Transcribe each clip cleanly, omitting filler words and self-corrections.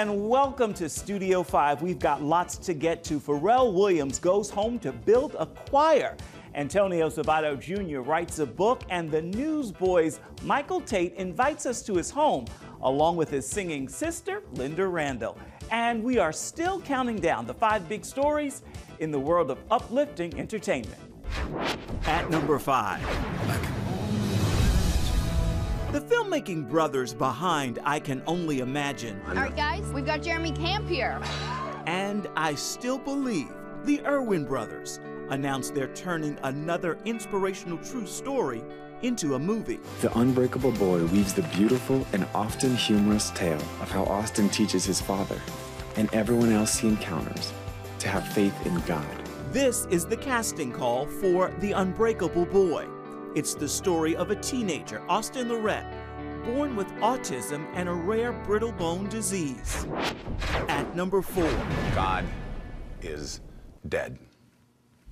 and welcome to Studio 5. We've got lots to get to. Pharrell Williams goes home to build a choir. Antonio Sabato Jr. writes a book, and the Newsboys' Michael Taite invites us to his home, along with his singing sister, Lynda Randall. And we are still counting down the 5 big stories in the world of uplifting entertainment. At number 5. The filmmaking brothers behind I Can Only Imagine. All right, guys, we've got Jeremy Camp here. And I Still Believe, the Irwin brothers, announced they're turning another inspirational true story into a movie. The Unbreakable Boy weaves the beautiful and often humorous tale of how Austin teaches his father and everyone else he encounters to have faith in God. This is the casting call for The Unbreakable Boy. It's the story of a teenager, Austin Lorette, born with autism and a rare brittle bone disease. At number 4. God is dead.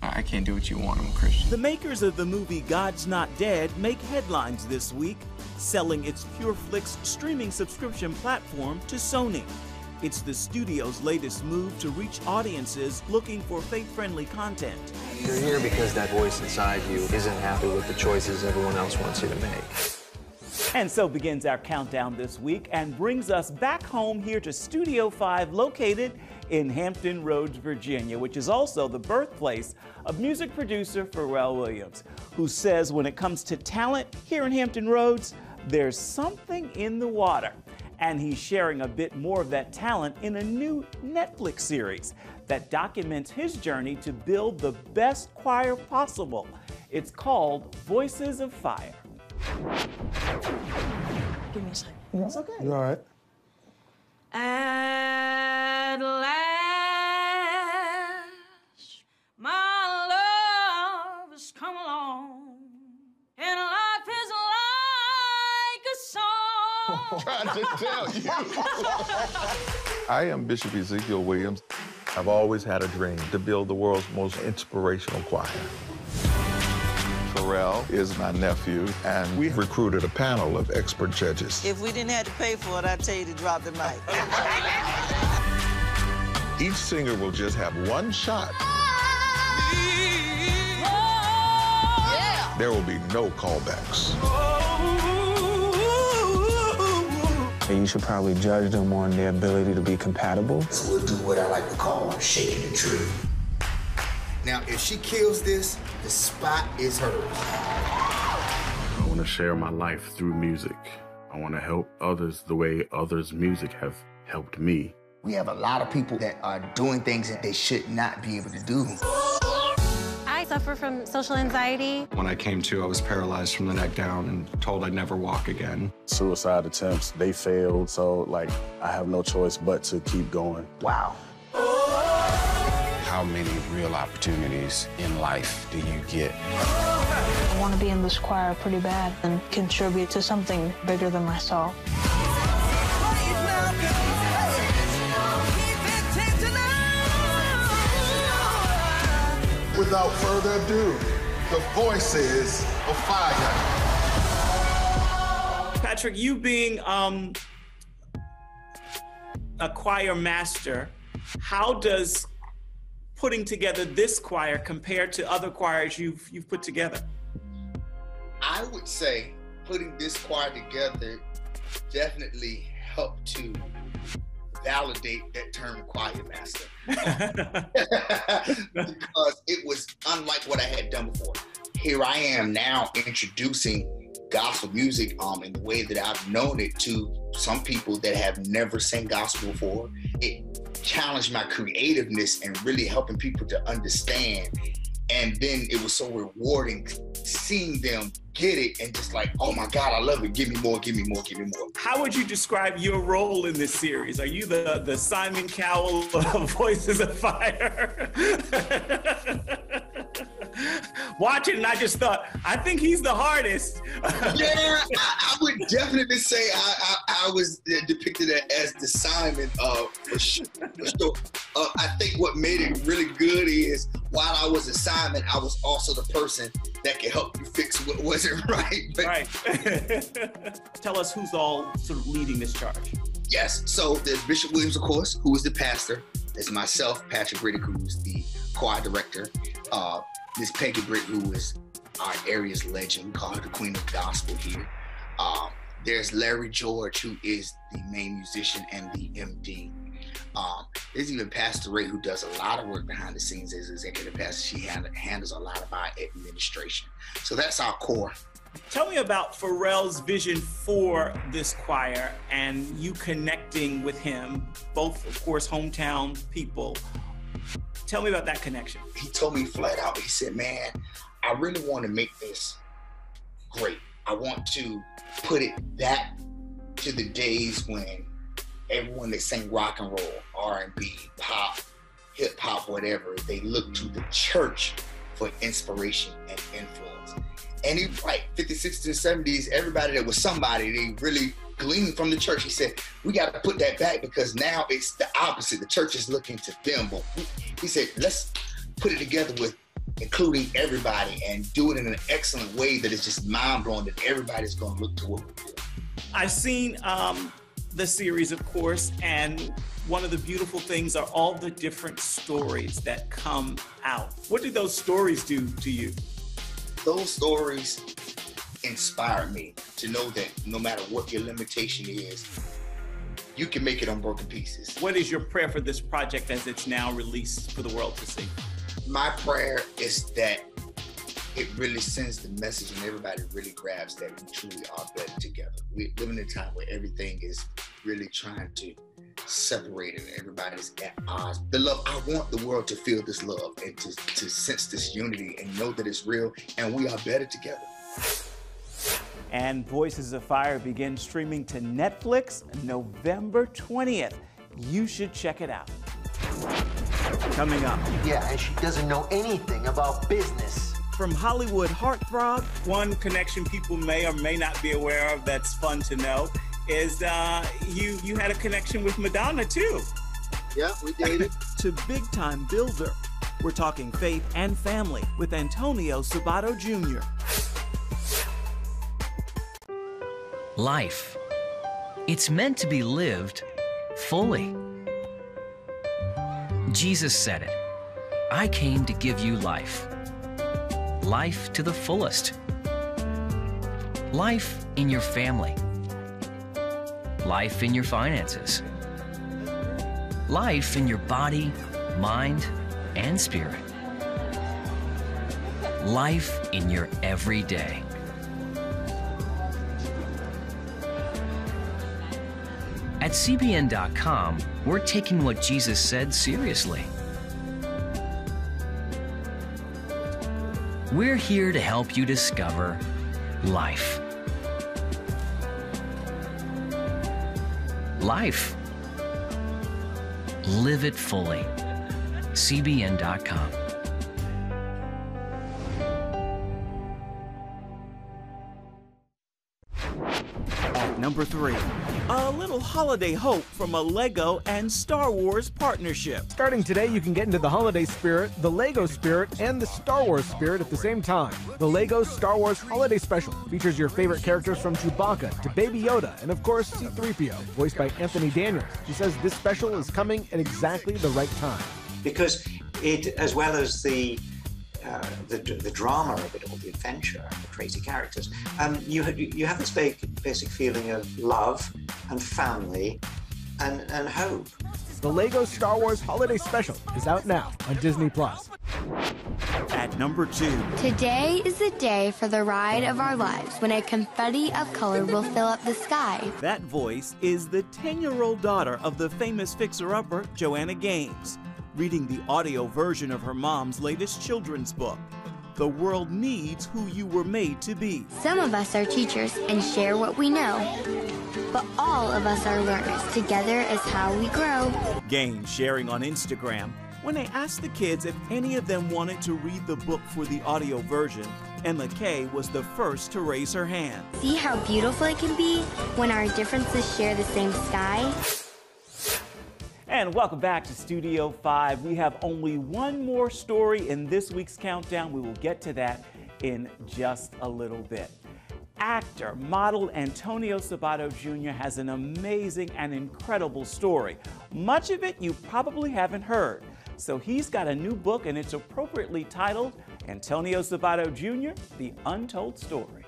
I can't do what you want, I'm a Christian. The makers of the movie God's Not Dead make headlines this week, selling its PureFlix streaming subscription platform to Sony. It's the studio's latest move to reach audiences looking for faith-friendly content. You're here because that voice inside you isn't happy with the choices everyone else wants you to make. And so begins our countdown this week and brings us back home here to Studio 5, located in Hampton Roads, Virginia, which is also the birthplace of music producer Pharrell Williams, who says when it comes to talent here in Hampton Roads, there's something in the water. And he's sharing a bit more of that talent in a new Netflix series that documents his journey to build the best choir possible. It's called Voices of Fire. Give me a second. It's okay. You all right? At last, my love has come along, and life is like a song. Trying to tell you. I am Bishop Ezekiel Williams. I've always had a dream to build the world's most inspirational choir. Pharrell is my nephew, and we recruited a panel of expert judges. If we didn't have to pay for it, I'd tell you to drop the mic. Each singer will just have one shot. Yeah. There will be no callbacks. And you should probably judge them on their ability to be compatible. So we'll do what I like to call shaking the tree. Now, if she kills this, the spot is hers. I want to share my life through music. I want to help others the way others' music have helped me. We have a lot of people that are doing things that they should not be able to do. I suffer from social anxiety. When I came to, I was paralyzed from the neck down and told I'd never walk again. Suicide attempts, they failed, so I have no choice but to keep going. Wow. How many real opportunities in life do you get? I want to be in this choir pretty bad and contribute to something bigger than myself. Without further ado, the Voices of Fire. Patrick, you being a choir master, how does putting together this choir compare to other choirs you've put together? I would say putting this choir together definitely helped to validate that term choir master. Because it was unlike what I had done before. Here I am now introducing gospel music in the way that I've known it to some people that have never sang gospel before. It challenged my creativeness and really helping people to understand. And then it was so rewarding seeing them get it and just like, oh my God, I love it. Give me more, give me more, give me more. How would you describe your role in this series? Are you the Simon Cowell of Voices of Fire? Watching, and I just thought, I think he's the hardest. Yeah, I would definitely say I was depicted as the Simon for sure. I think what made it really good is while I was a Simon, I was also the person that could help you fix what wasn't right. Right. Tell us who's all sort of leading this charge. Yes. So there's Bishop Williams, of course, who is the pastor. There's myself, Patrick Riddick, who's the choir director. Miss Peggy Britt, who is our area's legend. We call her the Queen of Gospel here. There's Larry George, who is the main musician and the MD. There's even Pastor Ray, who does a lot of work behind the scenes as executive pastor. She handles a lot of our administration. So that's our core. Tell me about Pharrell's vision for this choir and you connecting with him, both, of course, hometown people. Tell me about that connection. He told me flat out, he said, man, I really want to make this great. I want to put it back to the days when everyone that sang rock and roll, R&B, pop, hip hop, whatever, they looked to the church for inspiration and influence. And he, like 50s, 60s, and 70s, everybody that was somebody, they really gleaned from the church. He said, we got to put that back because now it's the opposite. The church is looking to them. But he said, let's put it together with including everybody and do it in an excellent way that is just mind-blowing, that everybody's going to look to what we do. I've seen the series, of course, and one of the beautiful things are all the different stories that come out. What did those stories do to you? Those stories inspired me to know that no matter what your limitation is, you can make it on broken pieces. What is your prayer for this project as it's now released for the world to see? My prayer is that it really sends the message and everybody really grabs that we truly are better together. We're living in a time where everything is really trying to separate and everybody's at odds. The love, I want the world to feel this love and to sense this unity and know that it's real and we are better together. And Voices of Fire begins streaming to Netflix November 20th. You should check it out. Coming up. Yeah, and she doesn't know anything about business. From Hollywood heartthrob, one connection people may or may not be aware of that's fun to know is you had a connection with Madonna too. Yeah, we dated. To big time builder, we're talking faith and family with Antonio Sabato Jr. Life. It's meant to be lived fully. Jesus said it. I came to give you life. Life to the fullest. Life in your family. Life in your finances. Life in your body, mind, and spirit. Life in your everyday. At CBN.com, we're taking what Jesus said seriously. We're here to help you discover life. Life. Live it fully. CBN.com. At number 3, a little holiday hope from a Lego and Star Wars partnership. Starting today, you can get into the holiday spirit, the Lego spirit, and the Star Wars spirit at the same time. The Lego Star Wars Holiday Special features your favorite characters from Chewbacca to Baby Yoda, and of course, C-3PO, voiced by Anthony Daniels. She says this special is coming at exactly the right time. Because it, as well as the drama of it all, the adventure, the crazy characters, you have this basic feeling of love and family and hope. The Lego Star Wars Holiday Special is out now on Disney+. At number 2. Today is the day for the ride of our lives when a confetti of color will fill up the sky. That voice is the 10-year-old daughter of the famous fixer-upper Joanna Gaines, reading the audio version of her mom's latest children's book, The World Needs Who You Were Made to Be. Some of us are teachers and share what we know, but all of us are learners. Together is how we grow. Gaines sharing on Instagram when they asked the kids if any of them wanted to read the book for the audio version, Emma Kay was the first to raise her hand. See how beautiful it can be when our differences share the same sky? And welcome back to Studio 5. We have only one more story in this week's countdown. We will get to that in just a little bit. actor, model Antonio Sabato Jr. has an amazing and incredible story. Much of it you probably haven't heard. So he's got a new book, and it's appropriately titled Antonio Sabato Jr., The Untold Story.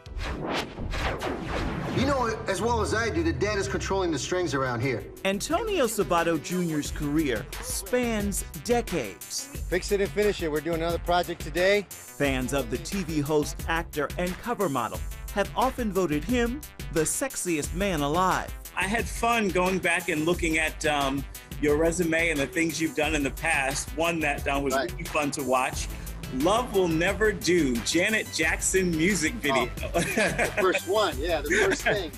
You know as well as I do that Dad is controlling the strings around here. Antonio Sabato Jr.'s career spans decades. Fix it and finish it. We're doing another project today. Fans of the TV host, actor, and cover model have often voted him the sexiest man alive. I had fun going back and looking at your resume and the things you've done in the past. One that was really fun to watch. Love Will Never Do, Janet Jackson music video. Oh, the first one, yeah, the first thing.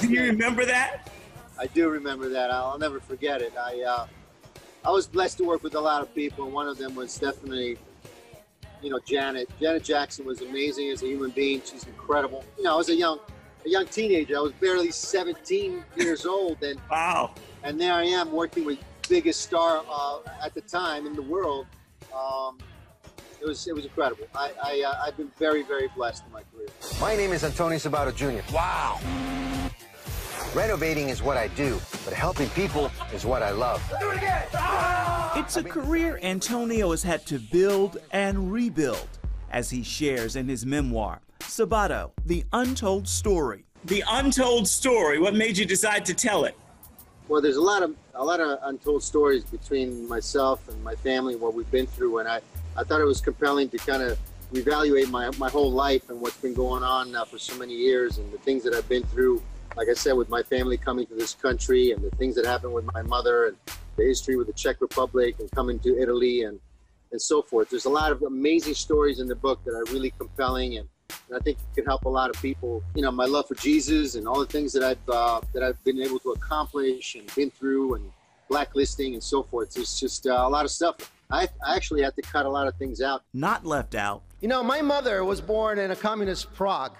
Do you remember that? I do remember that. I'll never forget it. I was blessed to work with a lot of people, and one of them was definitely, you know, Janet. Janet Jackson was amazing as a human being. She's incredible. You know, I was a young teenager. I was barely 17 years old, and wow. And there I am working with biggest star at the time in the world. It was incredible. I've been very, very blessed in my career. My name is Antonio Sabato Jr. Wow. Renovating is what I do, but helping people is what I love. Do it again. It's a career Antonio has had to build and rebuild, as he shares in his memoir, Sabato, The Untold Story. The Untold Story. What made you decide to tell it? Well, there's a lot of untold stories between myself and my family, what we've been through, and I thought it was compelling to kind of reevaluate my whole life and what's been going on for so many years, and the things that I've been through, like I said, with my family coming to this country, and the things that happened with my mother, and the history with the Czech Republic, and coming to Italy, and so forth. There's a lot of amazing stories in the book that are really compelling, and I think it could help a lot of people. You know, my love for Jesus and all the things that I've been able to accomplish and been through, and blacklisting and so forth. There's just a lot of stuff. I actually had to cut a lot of things out. Not left out. You know, my mother was born in a communist Prague,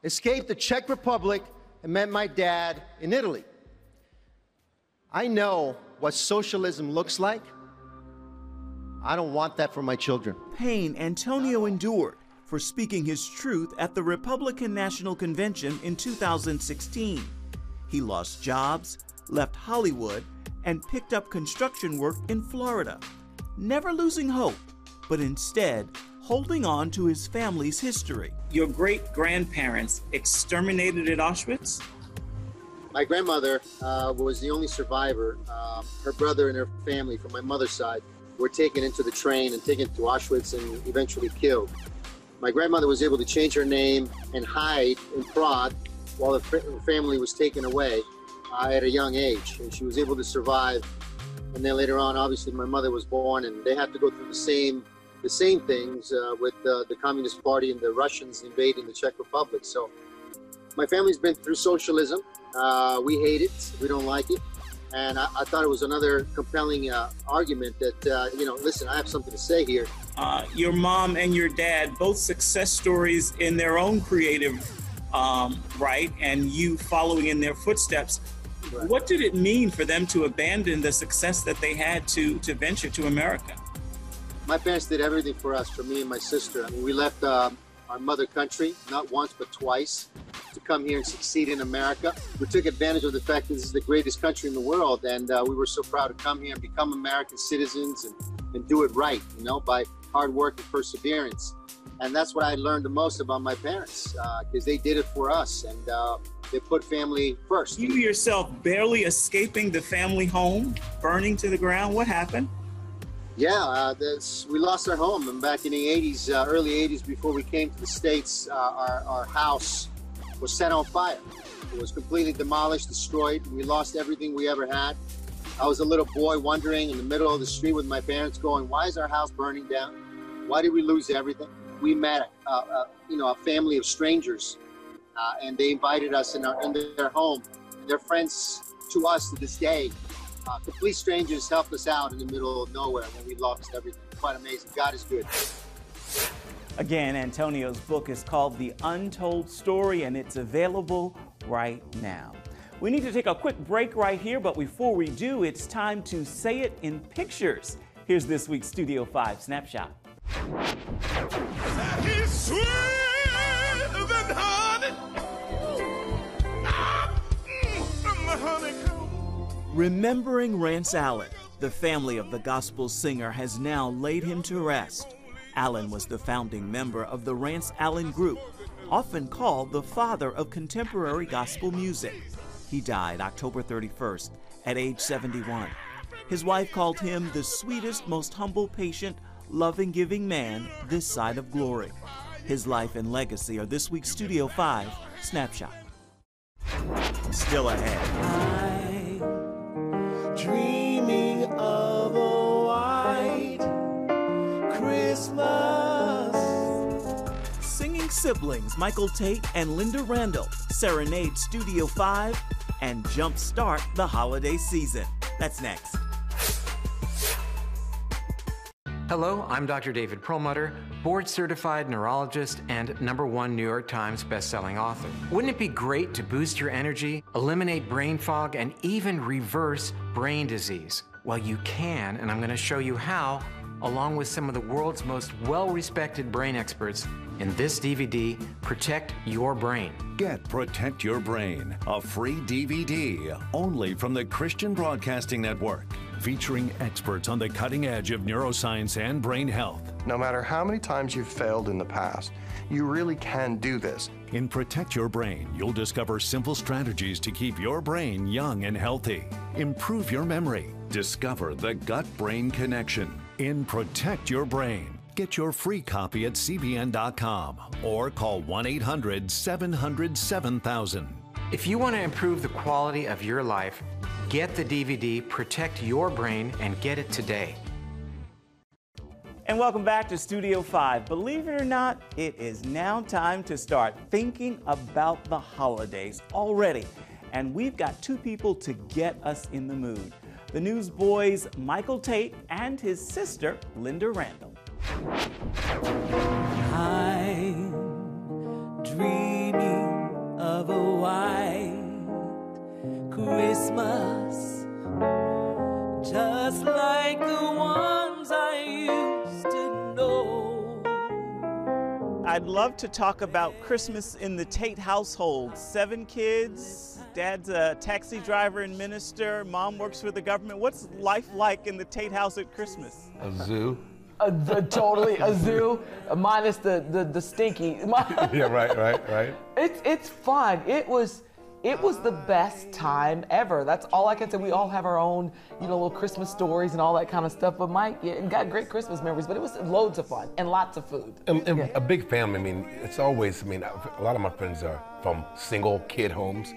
escaped the Czech Republic, and met my dad in Italy. I know what socialism looks like. I don't want that for my children. Pain Antonio endured for speaking his truth at the Republican National Convention in 2016. He lost jobs, left Hollywood, and picked up construction work in Florida, never losing hope, but instead holding on to his family's history. Your great-grandparents exterminated at Auschwitz? My grandmother was the only survivor. Her brother and her family from my mother's side were taken into the train and taken to Auschwitz and eventually killed. My grandmother was able to change her name and hide in Prague while the family was taken away at a young age, and she was able to survive. And then later on, obviously, my mother was born, and they had to go through the same things with the Communist Party and the Russians invading the Czech Republic. So my family's been through socialism. We hate it. We don't like it. And I thought it was another compelling argument that, you know, listen, I have something to say here. Your mom and your dad, both success stories in their own creative right, and you following in their footsteps. Right. What did it mean for them to abandon the success that they had to venture to America? My parents did everything for us, for me and my sister. I mean, we left our mother country, not once, but twice, to come here and succeed in America. We took advantage of the fact that this is the greatest country in the world, and we were so proud to come here and become American citizens and do it right, you know, by hard work and perseverance. And that's what I learned the most about my parents, because they did it for us, and they put family first. You yourself barely escaping the family home, burning to the ground. What happened? Yeah, we lost our home, and back in the 80s, early 80s, before we came to the States, our house was set on fire. It was completely demolished, destroyed. We lost everything we ever had. I was a little boy wandering in the middle of the street with my parents going, why is our house burning down? Why did we lose everything? We met, you know, a family of strangers, and they invited us in their home. And they're friends to us to this day. Complete strangers helped us out in the middle of nowhere when we lost everything. Quite amazing. God is good. Again, Antonio's book is called The Untold Story, and it's available right now. We need to take a quick break right here, but before we do, it's time to say it in pictures. Here's this week's Studio 5 Snapshot. He's sweeter than honey. From the honeycomb. Remembering Rance Allen, the family of the gospel singer has now laid him to rest. Allen was the founding member of the Rance Allen Group, often called the father of contemporary gospel music. He died October 31st at age 71. His wife called him the sweetest, most humble, patient, loving, giving man this side of glory. His life and legacy are this week's Studio 5 Snapshot. Still ahead. I'm dreaming of a white Christmas. Singing siblings Michael Taite and Lynda Randall serenade Studio 5 and jumpstart the holiday season. That's next. Hello, I'm Dr. David Perlmutter, board-certified neurologist and #1 New York Times best-selling author. Wouldn't it be great to boost your energy, eliminate brain fog, and even reverse brain disease? Well, you can, and I'm going to show you how, along with some of the world's most well-respected brain experts in this DVD, Protect Your Brain. Get Protect Your Brain, a free DVD only from the Christian Broadcasting Network, featuring experts on the cutting edge of neuroscience and brain health. No matter how many times you've failed in the past, you really can do this. In Protect Your Brain, you'll discover simple strategies to keep your brain young and healthy. Improve your memory. Discover the gut-brain connection. In Protect Your Brain. Get your free copy at cbn.com or call 1-800-700-7000. If you want to improve the quality of your life, get the DVD Protect Your Brain and get it today. And welcome back to Studio 5. Believe it or not, it is now time to start thinking about the holidays already. And we've got two people to get us in the mood. The Newsboys' Michael Taite and his sister, Lynda Randall. I'm dreaming of a white Christmas, just like the ones I used to know. I'd love to talk about Christmas in the Taite household. 7 kids, dad's a taxi driver and minister, mom works for the government. What's life like in the Taite house at Christmas? A zoo. Totally a zoo, minus the stinky. Yeah, right. It's fun. It was the best time ever. That's all I can say. We all have our own, little Christmas stories and all that kind of stuff. But Mike, got great Christmas memories. But it was loads of fun and lots of food. And a big family. It's always. A lot of my friends are from single kid homes.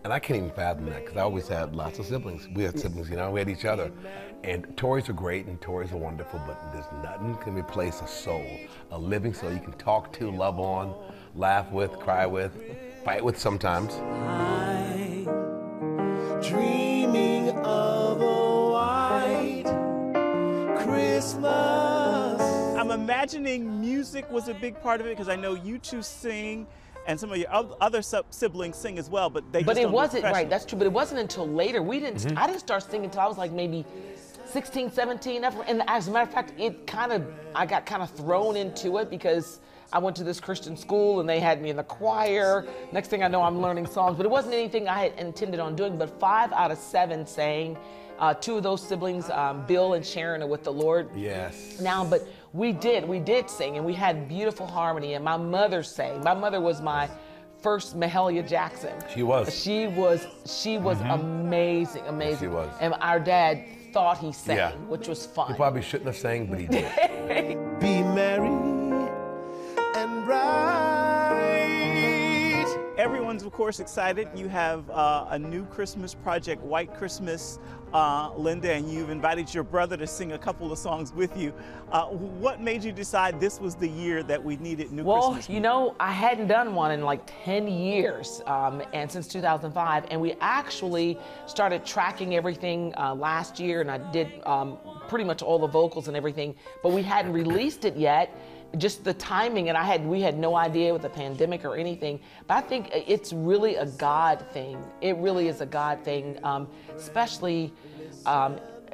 And I can't even fathom that because I always had lots of siblings. We had siblings, we had each other. And toys are great and toys are wonderful, but there's nothing can replace a soul, a living soul you can talk to, love on, laugh with, cry with, fight with sometimes. I'm dreaming of a white Christmas. I'm imagining music was a big part of it because I know you two sing. And some of your other siblings sing as well, but they just don't. But it wasn't, right, that's true, but it wasn't until later. I didn't start singing until I was like maybe 16, 17. And as a matter of fact, I got kind of thrown into it because I went to this Christian school and they had me in the choir. Next thing I know, I'm learning songs, but it wasn't anything I had intended on doing, but 5 out of 7 sang. 2 of those siblings, Bill and Sharon, are with the Lord. Yes. Now, but we did sing, and we had beautiful harmony, and my mother sang. My mother was my first Mahalia Jackson. She was. She was amazing. She was. And our dad thought he sang, which was fun. He probably shouldn't have sang, but he did. Be merry and bright. Everyone's, of course, excited. You have a new Christmas project, White Christmas, Lynda, and you've invited your brother to sing a couple of songs with you. What made you decide this was the year that we needed new Christmas? Well, I hadn't done one in like 10 years, and since 2005, and we actually started tracking everything last year, and I did pretty much all the vocals and everything, but we hadn't released it yet. just the timing, and we had no idea with the pandemic or anything, but I think it's really a God thing. It really is a God thing, especially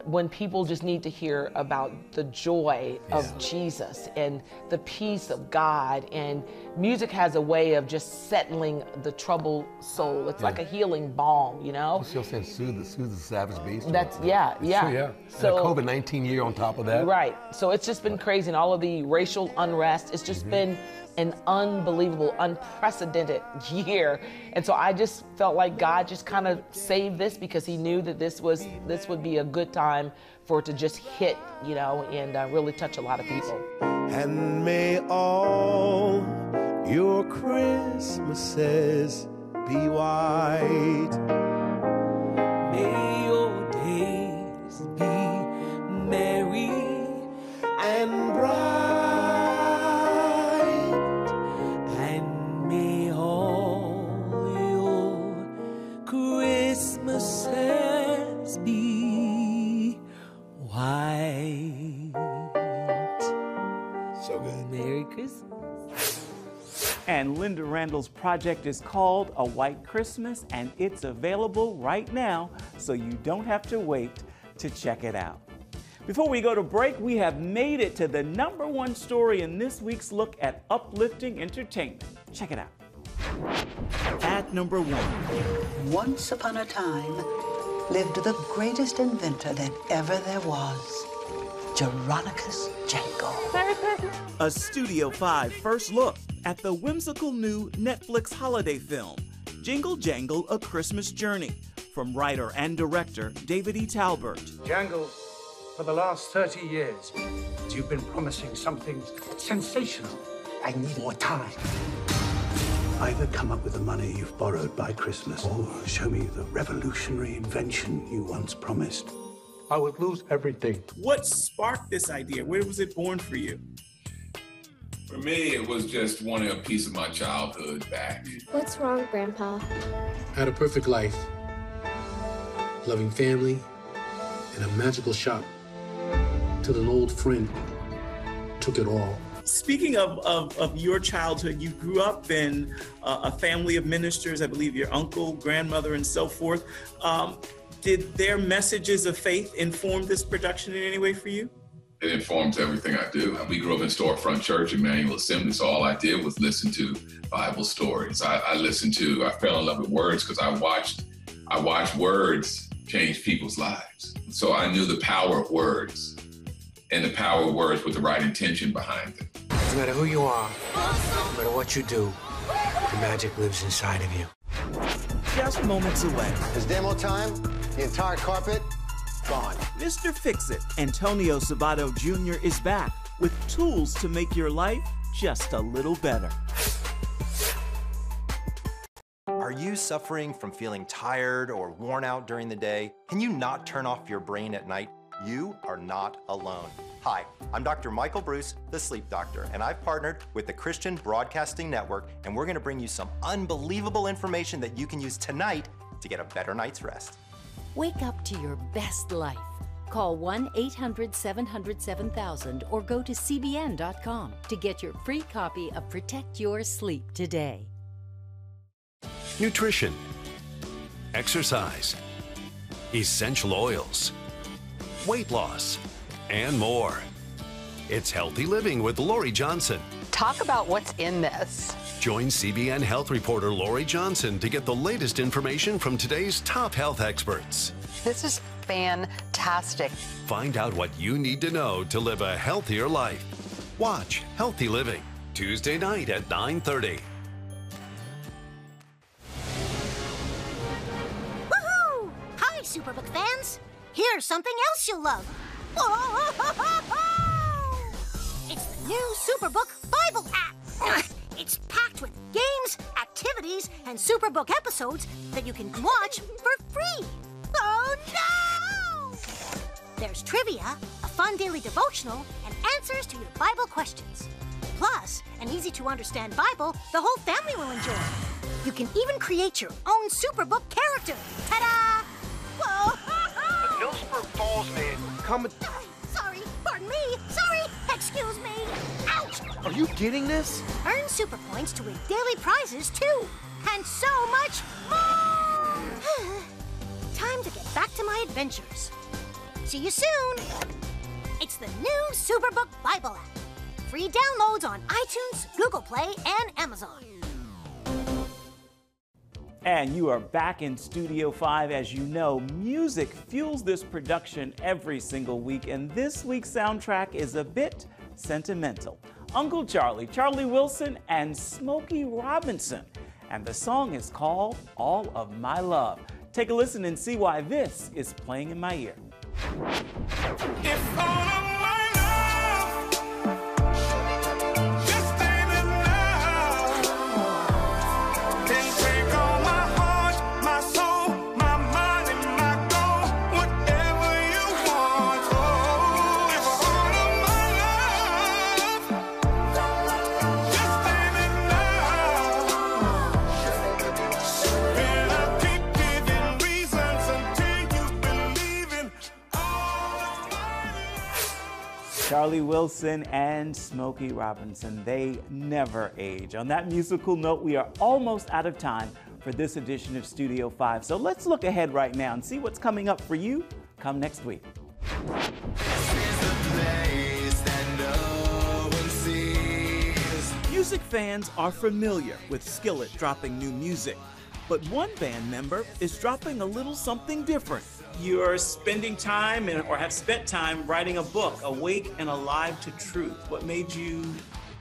when people just need to hear about the joy of Jesus and the peace of God. And music has a way of just settling the troubled soul. It's like a healing balm, you know? She'll say soothe the savage beast. That's, True, yeah. So, and a COVID-19 year on top of that. Right. So it's just been crazy, and all of the racial unrest. It's just been an unbelievable, unprecedented year. And so I just felt like God just kind of saved this because he knew that this would be a good time for it to just hit, you know, and really touch a lot of people. And may all your Christmases be white. May your days be merry and bright. Christmases be white. So good. Merry Christmas. And Lynda Randall's project is called A White Christmas, and it's available right now, so you don't have to wait to check it out. Before we go to break, we have made it to the #1 story in this week's look at uplifting entertainment. Check it out. At number 1. Once upon a time lived the greatest inventor that ever there was, Jeronicus Jangle. A Studio 5 first look at the whimsical new Netflix holiday film, Jingle, Jangle, A Christmas Journey, from writer and director David E. Talbert. Jangle, for the last 30 years, you've been promising something sensational. I need more time. Either come up with the money you've borrowed by Christmas or show me the revolutionary invention you once promised. I would lose everything. What sparked this idea? Where was it born for you? For me, it was just wanting a piece of my childhood back. What's wrong, Grandpa? I had a perfect life, loving family, and a magical shop, till an old friend took it all. Speaking of your childhood, you grew up in a family of ministers, I believe your uncle, grandmother, and so forth. Did their messages of faith inform this production in any way for you? It informs everything I do. We grew up in Storefront Church, Emmanuel Assembly, so all I did was listen to Bible stories. I fell in love with words because I watched words change people's lives. So I knew the power of words, and the power of words with the right intention behind them. No matter who you are, no matter what you do, the magic lives inside of you. Just moments away. It's demo time. The entire carpet, gone. Mr. Fix-It, Antonio Sabato Jr. is back with tools to make your life just a little better. Are you suffering from feeling tired or worn out during the day? Can you not turn off your brain at night? You are not alone. Hi, I'm Dr. Michael Bruce, the Sleep Doctor, and I've partnered with the Christian Broadcasting Network, and we're gonna bring you some unbelievable information that you can use tonight to get a better night's rest. Wake up to your best life. Call 1-800-700-7000 or go to cbn.com to get your free copy of Protect Your Sleep today. Nutrition, exercise, essential oils, weight loss, and more. It's Healthy Living with Lori Johnson. Talk about what's in this. Join CBN health reporter Lori Johnson to get the latest information from today's top health experts. This is fantastic. Find out what you need to know to live a healthier life. Watch Healthy Living, Tuesday night at 9:30. Woohoo! Hi, Superbook fans. Here's something else you'll love. It's the new Superbook Bible app. It's packed with games, activities, and Superbook episodes that you can watch for free. Oh, no! There's trivia, a fun daily devotional, and answers to your Bible questions. Plus, an easy-to-understand Bible the whole family will enjoy. You can even create your own Superbook character. Ta-da! Whoa! Hillsborough Falls man. Sorry, pardon me. Sorry, excuse me. Ouch! Are you getting this? Earn super points to win daily prizes, too. And so much more! Time to get back to my adventures. See you soon! It's the new Superbook Bible app. Free downloads on iTunes, Google Play, and Amazon. And you are back in Studio 5. As you know, music fuels this production every single week, and this week's soundtrack is a bit sentimental. Uncle Charlie, Charlie Wilson, and Smokey Robinson. And the song is called All of My Love. Take a listen and see why this is playing in my ear. If all of my love just ain't enough, then take all my heart, my soul, my mind, and my goal, whatever you want. Oh, if all of my love just ain't enough, then I'll keep giving reasons until you believe in Charlie Wilson and Smokey Robinson, they never age. On that musical note, we are almost out of time for this edition of Studio 5. So let's look ahead right now and see what's coming up for you come next week. Music fans are familiar with Skillet dropping new music, but one band member is dropping a little something different. You're spending time or have spent time writing a book, Awake and Alive to Truth. What made you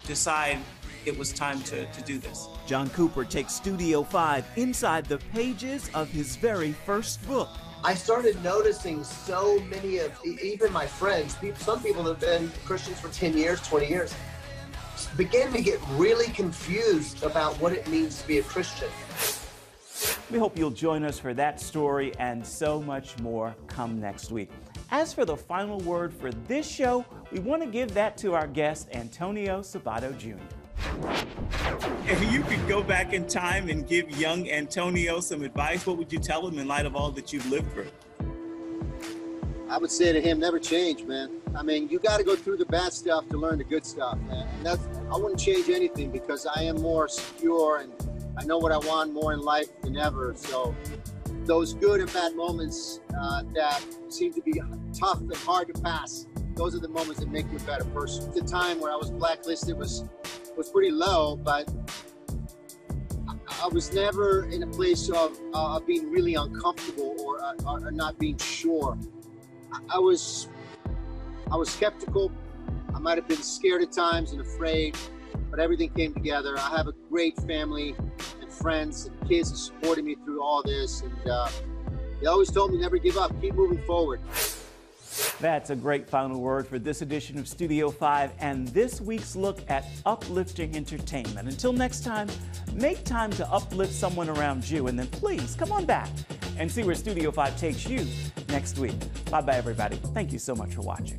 decide it was time to do this? John Cooper takes Studio 5 inside the pages of his very first book. I started noticing so many of, even my friends, some people have been Christians for 10 years, 20 years, began to get really confused about what it means to be a Christian. We hope you'll join us for that story and so much more come next week. As for the final word for this show, we want to give that to our guest, Antonio Sabato Jr. If you could go back in time and give young Antonio some advice, what would you tell him in light of all that you've lived through? I would say to him, never change, man. I mean, you got to go through the bad stuff to learn the good stuff, man. And I wouldn't change anything because I am more secure and I know what I want more in life than ever. So those good and bad moments that seem to be tough and hard to pass, those are the moments that make you a better person. The time where I was blacklisted was pretty low, but I was never in a place of being really uncomfortable or not being sure. I was skeptical. I might have been scared at times and afraid, but everything came together. I have a great family and friends and kids that supported me through all this, and they always told me never give up, keep moving forward. That's a great final word for this edition of Studio 5 and this week's look at uplifting entertainment. Until next time, make time to uplift someone around you, and then please come on back and see where Studio 5 takes you next week. Bye-bye, everybody. Thank you so much for watching.